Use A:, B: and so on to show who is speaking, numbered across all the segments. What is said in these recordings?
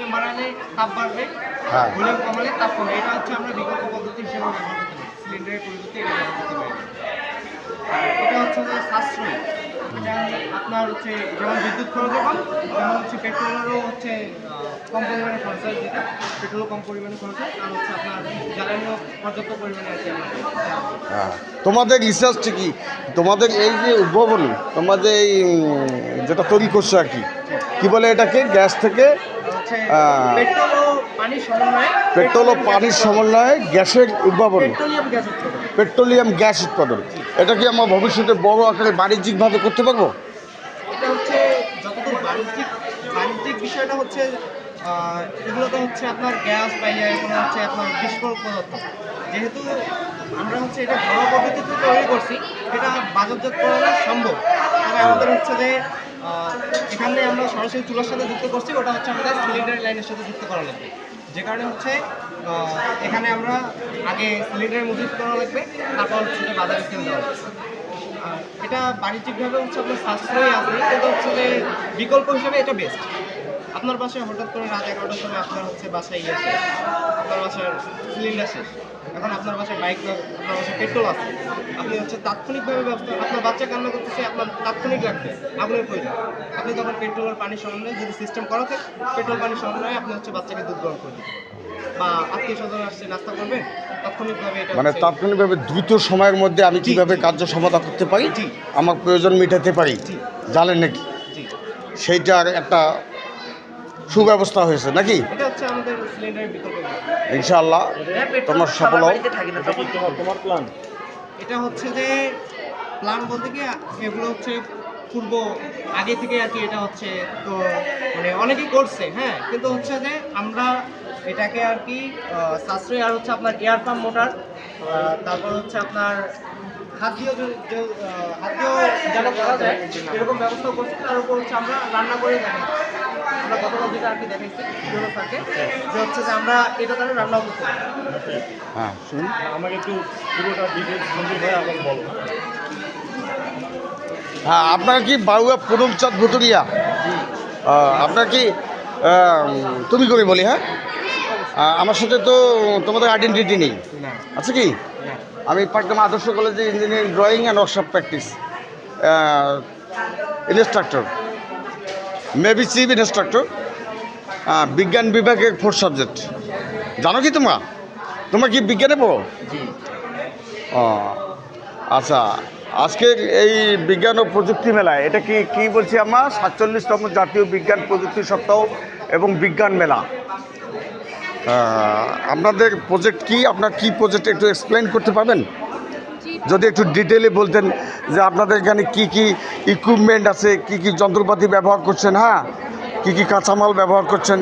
A: Volume বাড়ালে তাপ বাড়বে,
B: হ্যাঁ।
A: ভলিউম কমালে তাপ কমবে। এটা হচ্ছে আমরা বিকল্প পদ্ধতি হিসেবে ব্যবহার করতে পারি, সিলিন্ডারের পরিবর্তে এটা ব্যবহার করতে পারি। এটা হচ্ছে যে সাশ্রয়ী, এটা আপনার হচ্ছে যেমন বিদ্যুৎ খরচও কম, যেমন হচ্ছে পেট্রোলেরও হচ্ছে কম পরিমাণে খরচ হয়, যেটা পেট্রোলও কম পরিমাণে খরচ হয়, আর হচ্ছে আপনার জ্বালানিও পর্যাপ্ত পরিমাণে আর কি আমরা পাই।
B: হ্যাঁ, তোমাদের রিসার্চটা কি, তোমাদের এই যে উদ্ভাবন, তোমাদের এই যেটা তৈরি করছো আর কি, কি বলে এটাকে, গ্যাস থেকে
A: হচ্ছে পেট্রোল ও পানির সমন্বয়ে
B: পেট্রোল ও পানির সমন্বয়ে গ্যাসের উদ্ভাবন,
A: পেট্রোলিয়াম গ্যাস উৎপাদন।
B: পেট্রোলিয়াম গ্যাস উৎপাদন। এটা কি আমরা ভবিষ্যতে বড় আকারে বাণিজ্যিকভাবে করতে পারবো?
A: এটা হচ্ছে যতদূর বাণিজ্যিক বিষয়টা হচ্ছে এগুলো তো হচ্ছে আপনার গ্যাস বা এগুলো হচ্ছে আপনার বিস্ফোরক পদার্থ। যেহেতু আমরা হচ্ছে এটা ঘরোয়া পদ্ধতিতে তৈরি করছি, এটা বাজারজাত করানো সম্ভব। তবে আমাদের হচ্ছে যে এখানে আমরা সরাসরি চুলার সাথে যুক্ত করছি, ওটা হচ্ছে আমাদের সিলিন্ডার লাইনের সাথে যুক্ত করা লাগবে। যে কারণে হচ্ছে এখানে আমরা আগে সিলিন্ডার মজুত করা লাগবে, তারপর হচ্ছে বাজারে সেল দেওয়া লাগবে। এটা বাণিজ্যিকভাবে হচ্ছে আপনার সাশ্রয়ী আছে, কিন্তু হচ্ছে যে বিকল্প হিসেবে এটা বেস্ট। আপনার বাসায় হঠাৎ করে রাত 11টার সময় আপনার হচ্ছে বাসায় ইয়ে শেষ, আপনার বাসার সিলিন্ডার শেষ, এখন আপনার বাসায় বাইক বা আপনার বাসায় পেট্রোল আছে, আপনি হচ্ছে তাৎক্ষণিকভাবে ব্যবস্থা, আপনার বাচ্চা কান্না করতেছে, আপনার তাৎক্ষণিক লাগবে আগুনের প্রয়োজন, আপনি তখন পেট্রোল আর পানির সমন্বয়ে যদি সিস্টেম করা থাকে, পেট্রোল পানির সমন্বয়ে আপনি হচ্ছে বাচ্চাকে দুধ গ্রহণ করে দিতে পারেন, বা আত্মীয় স্বজন আসছে নাস্তা করবেন, তাৎক্ষণিকভাবে এটা
B: মানে তাৎক্ষণিকভাবে দ্রুত সময়ের মধ্যে আমি কিভাবে কার্য সমাধান করতে পারি,
A: জি।
B: আমার প্রয়োজন মেটাতে পারি,
A: জি।
B: জানেন নাকি?
A: জি,
B: সেইটার একটা সুব্যবস্থা হয়েছে নাকি?
A: এটা হচ্ছে আমাদের সিলিন্ডারের বিকল্প।
B: ইনশাআল্লাহ তোমার সফল হোক।
C: তোমার প্ল্যান
A: এটা হচ্ছে যে প্ল্যান বলতে কি, এগুলো হচ্ছে পূর্ব আগে থেকে আর কি, এটা হচ্ছে তো মানে অনেকেই করছে, হ্যাঁ, কিন্তু হচ্ছে যে আমরা এটাকে আর কি সাশ্রয়ী, আর হচ্ছে আপনার এয়ার পাম্প মোটর, তারপর হচ্ছে আপনার হাত দিয়েও যেন করা যায় এরকম ব্যবস্থা করছি। তার উপর হচ্ছে আমরা রান্না করে দেখাই, আমরা গতকাল যেটা আর কি দেখাইছি ভিডিও থাকে, যে হচ্ছে যে আমরা এটা তাহলে রান্নাও করতে পারি।
B: হ্যাঁ, শুনুন।
C: আমাকে একটু পুরোটা ডিটেলস মঞ্জুর ভাই আবার বলো।
B: হ্যাঁ, আপনার কি বাউয়া পুরমচাঁদ ভুতুরিয়া? আপনার কি তুমি করে বলি, হ্যাঁ, আমার সাথে তো তোমাদের আইডেন্টিটি নেই,
A: না,
B: আছে কি?
A: না।
B: আমি পাটগ্রাম আদর্শ কলেজে engineering drawing and workshop practice instructor, maybe chief instructor, বিজ্ঞান বিভাগের 4 সাবজেক্ট। জানো কি তোমরা কি বিজ্ঞানে পড়ো? ও আচ্ছা, আজকের এই বিজ্ঞান ও প্রযুক্তি মেলায়, এটা কি বলছি আমরা, 47তম জাতীয় বিজ্ঞান প্রযুক্তি সপ্তাহ এবং বিজ্ঞান মেলা। আপনাদের প্রজেক্ট কি, আপনার কি প্রজেক্ট একটু এক্সপ্লেইন করতে পারবেন? যদি একটু ডিটেলে বলতেন যে আপনাদের এখানে কি কি ইকুইপমেন্ট আছে, কি কি যন্ত্রপাতি ব্যবহার করছেন, হ্যাঁ, কি কি কাঁচামাল ব্যবহার করছেন।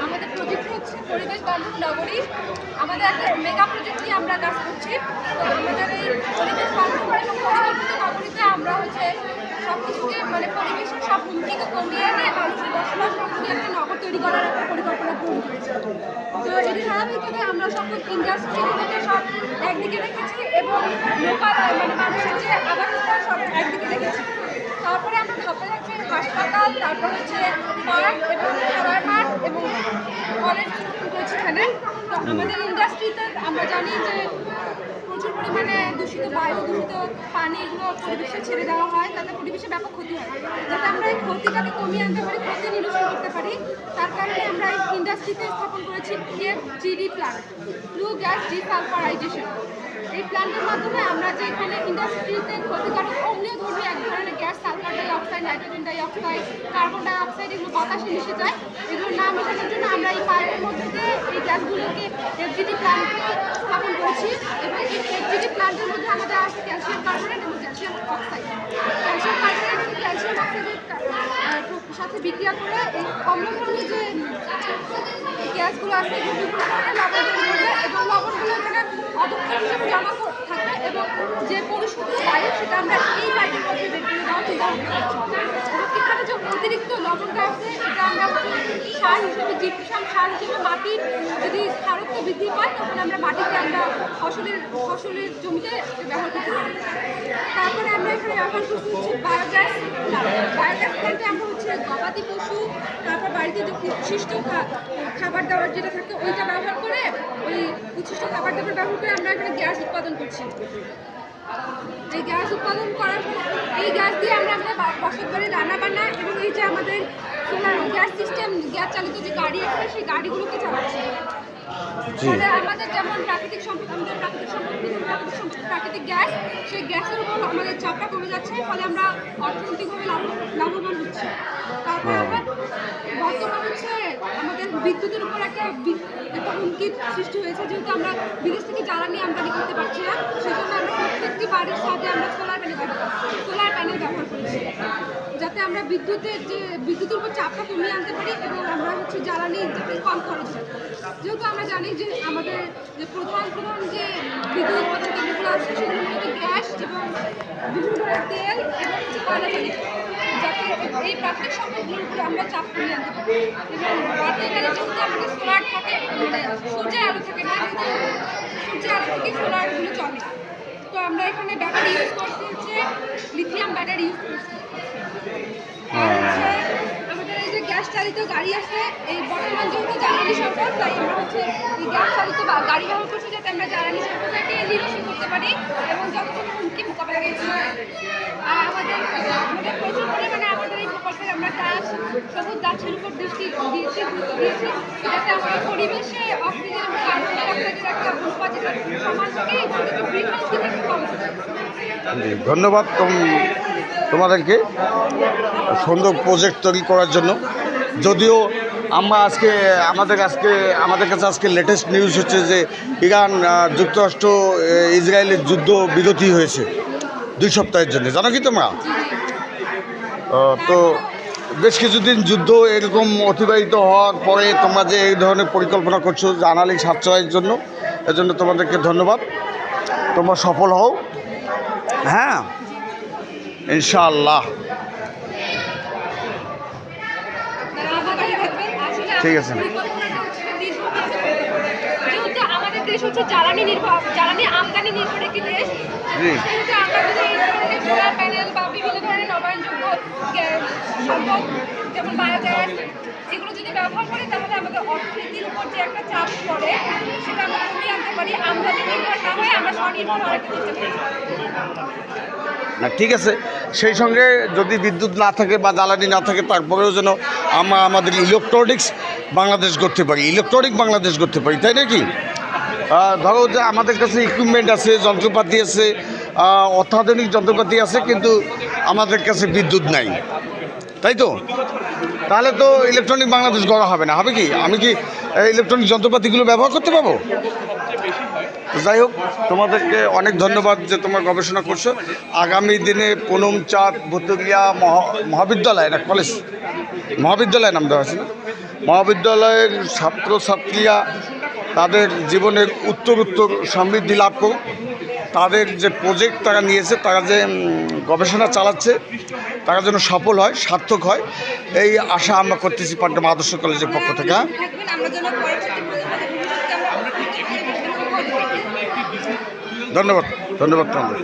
D: আমাদের প্রজেক্ট হচ্ছে পরিবেশ বান্ধব নগরী। আমাদের একটা মেগা প্রজেক্ট নিয়ে আমরা কাজ করছি। তো আমাদের এই পরিবেশ বান্ধব এবং পরিকল্পিত নগরীতে আমরা হচ্ছে সব কিছুকে মানে পরিবেশের সব হুমকিকে কমিয়ে এনে মানুষের বসবাস উপযোগী একটা নগর তৈরি করার একটা পরিকল্পনা গ্রহণ করেছি। তো এটি ধারাবাহিকভাবে আমরা সকল ইন্ডাস্ট্রিগুলোকে সব একদিকে রেখেছি এবং লোকাল মানে মানুষের যে আবাসস্থল সব একদিকে রেখেছি। তারপরে আমরা ধাপে ধাপে হাসপাতাল, তারপর হচ্ছে পার্ক এবং খেলার মাঠ এবং কলেজ করেছি এখানে। তো আমাদের ইন্ডাস্ট্রিতে আমরা জানি যে প্রচুর পরিমাণে দূষিত বায়ু, দূষিত পানি এগুলো পরিবেশে ছেড়ে দেওয়া হয়, তাতে পরিবেশে ব্যাপক ক্ষতি হয়। যাতে আমরা এই ক্ষতিটাকে কমিয়ে আনতে পারি, ক্ষতি নিরসন করতে পারি, তার কারণে আমরা এই ইন্ডাস্ট্রিতে স্থাপন করেছি PFGD plant, flue gas desulphurisation. এই প্ল্যান্টের মাধ্যমে আমরা যে এখানে ইন্ডাস্ট্রিতে ক্ষতিকারক অম্লীয়ধর্মী এক ধরনের gas, sulphur die oxide, nitrogen die oxide, carbon die oxide, এগুলো বাতাসে মিশে যায়। এগুলো না মেশানোর জন্য আমরা এই পাইপের মধ্যে দিয়ে এই গ্যাসগুলোকে FGD প্ল্যান্টে স্থাপন করেছি এবং এই FGD প্ল্যান্টের মধ্যে আমাদের আছে ক্যালসিয়াম কার্বনেট এবং ক্যালসিয়াম অক্সাইড। ক্যালসিয়াম কার্বনেট এবং ক্যালসিয়াম অক্সাইডের সাথে বিক্রিয়া করে এই অম্লধর্মী যে গ্যাসগুলো আছে এগুলো বিভিন্ন ধরনের লবণ তৈরি করবে এবং লবণগুলো এখানে অদক্ষিণ হিসেবে জমা থাকবে এবং যে পরিশুদ্ধ বায়ু সেটা আমরা এই পাইপের মধ্যে বের করে দেওয়ার চিন্তা ভাবনা করছি। এবং এখানে যে অতিরিক্ত লবণটা আছে এটা আমরা সার হিসেবে, জীবসাম সার হিসেবে মাটির যদি সারত্ব বৃদ্ধি পায় তখন আমরা মাটিতে আমরা ফসলের জমিতে ব্যবহার করতে পারি। তারপরে আমরা এখানে ব্যবহার করছি হচ্ছে বায়োগ্যাস প্ল্যান্টে আমরা হচ্ছে হচ্ছে গবাদি পশু, তারপর বাড়িতে যে উচ্ছিষ্ট খাবার দাবার যেটা থাকে ওইটা ব্যবহার করে, ওই উচ্ছিষ্ট খাবার দাবার ব্যবহার করে আমরা এখানে গ্যাস উৎপাদন করছি। এই গ্যাস উৎপাদন করার পর এই গ্যাস দিয়ে আমরা আমাদের বসত বাড়ি রান্না বান্না এবং এই যে আমাদের সোলার গ্যাস সিস্টেম, গ্যাস চালিত যে গাড়ি আছে সেই গাড়িগুলোকে চালাচ্ছি। ফলে আমাদের যেমন প্রাকৃতিক সম্পদ, আমাদের প্রাকৃতিক গ্যাস, সেই গ্যাসের উপর আমাদের চাপটা কমে যাচ্ছে, ফলে আমরা অর্থনৈতিকভাবে লাভবান হচ্ছি। তারপর আমরা বর্তমান হচ্ছে আমাদের বিদ্যুতের উপর একটা হুমকির সৃষ্টি হয়েছে, যেহেতু আমরা বিদেশ থেকে জ্বালানি আমদানি করতে পারছি না, সেই জন্য আমরা প্রত্যেকটি বাড়ির সাথে আমরা সোলার প্যানেল ব্যবহার করেছি, যাতে আমরা বিদ্যুতের উপর চাপটা কমিয়ে আনতে পারি এবং আমরা হচ্ছে জ্বালানি যাতে কম খরচ হয়। যেহেতু আমরা জানি যে আমাদের যে প্রধান যে বিদ্যুৎ উৎপাদন কেন্দ্রগুলো আছে সেগুলো মূলত গ্যাস এবং বিভিন্ন ধরনের তেল এবং হচ্ছে কয়লা চালিত, যাতে এই প্রাকৃতিক সম্পদগুলোর উপরে আমরা চাপ কমিয়ে আনতে পারি। এবং রাতের বেলা যেহেতু আমাদের সোলার থাকে, মানে সূর্যের আলো থাকে না, সূর্যের আলো থেকে সোলারগুলো চলে, তো আমরা এখানে ব্যাটারি ইউজ করছি, হচ্ছে লিথিয়াম ব্যাটারি ইউজ করছি। আমাদের এই যে গ্যাস চালিত গাড়ি আছে, এই বর্তমান যেহেতু জ্বালানি সংকট, তাই আমরা হচ্ছে এই গ্যাস চালিত গাড়ি ব্যবহার করছি, যাতে আমরা জ্বালানি সংকটটাকে নিরসন করতে পারি এবং যতক্ষণ হুমকি মোকাবেলা করতে পারি। আর আমাদের প্রচুর পরিমাণে আমাদের এই প্রকল্পে আমরা সবুজ গাছের উপর দৃষ্টি দিয়েছি, যাতে আমাদের পরিবেশে অক্সিজেন এবং কার্বন ডাইঅক্সাইডের একটা অনুপাত সমান থাকে এবং গ্রিনহাউস ইফেক্ট কম থাকে।
B: ধন্যবাদ তোমাদেরকে সুন্দর প্রজেক্ট তৈরি করার জন্য। যদিও আমরা আমাদের কাছে আজকে লেটেস্ট নিউজ হচ্ছে যে ইরান যুক্তরাষ্ট্র ইসরায়েলের যুদ্ধ বিরতি হয়েছে 2 সপ্তাহের জন্য, জানো কি তোমরা? তো বেশ কিছুদিন যুদ্ধ এরকম অতিবাহিত হওয়ার পরে তোমরা যে এই ধরনের পরিকল্পনা করছো জানালি সাশ্রয়ের জন্য, এজন্য তোমাদেরকে ধন্যবাদ। তোমরা সফল হও, হ্যাঁ, ইনশাআল্লাহ। ঠিক আছে।
D: যেহেতু আমাদের দেশ হচ্ছে জ্বালানি আমদানি নির্ভর একটি দেশ, সেহেতু আমরা যদি এই ধরনের সোলার প্যানেল বা বিভিন্ন ধরনের নবায়নযোগ্য সম্পদ যেমন বায়োগ্যাস এগুলো যদি ব্যবহার করি, তাহলে আমাদের অর্থনীতির উপর যে একটা চাপ পড়ে সেটা আমরা কমিয়ে আনতে পারি, আমদানি নির্ভর না হয়ে আমরা স্বনির্ভর হওয়ার একটা চেষ্টা করি।
B: না, ঠিক আছে। সেই সঙ্গে যদি বিদ্যুৎ না থাকে বা জ্বালানি না থাকে, তারপরেও যেন আমরা আমাদের ইলেকট্রনিক বাংলাদেশ করতে পারি, তাই নাকি? ধরো যে আমাদের কাছে ইকুইপমেন্ট আছে, যন্ত্রপাতি আছে, অত্যাধুনিক যন্ত্রপাতি আছে, কিন্তু আমাদের কাছে বিদ্যুৎ নাই, তাই তো? তাহলে তো ইলেকট্রনিক বাংলাদেশ গড়া হবে না। হবে কি? আমি কি ইলেকট্রনিক যন্ত্রপাতিগুলো ব্যবহার করতে পারবো? যাই হোক, তোমাদেরকে অনেক ধন্যবাদ যে তোমরা গবেষণা করছো। আগামী দিনে পুনম চাঁদ ভুতুরিয়া মহাবিদ্যালয়, না কলেজ, মহাবিদ্যালয় নাম দেওয়া আছে না, মহাবিদ্যালয়ের ছাত্রছাত্রীরা তাদের জীবনের উত্তর সমৃদ্ধি লাভ করুক। তাদের যে প্রজেক্ট তারা নিয়েছে, তারা যে গবেষণা চালাচ্ছে, তারা যেন সফল হয়, সার্থক হয়, এই আশা আমরা করতেছি পাটগ্রাম আদর্শ কলেজের পক্ষ থেকে। ধন্যবাদ তোমাদের।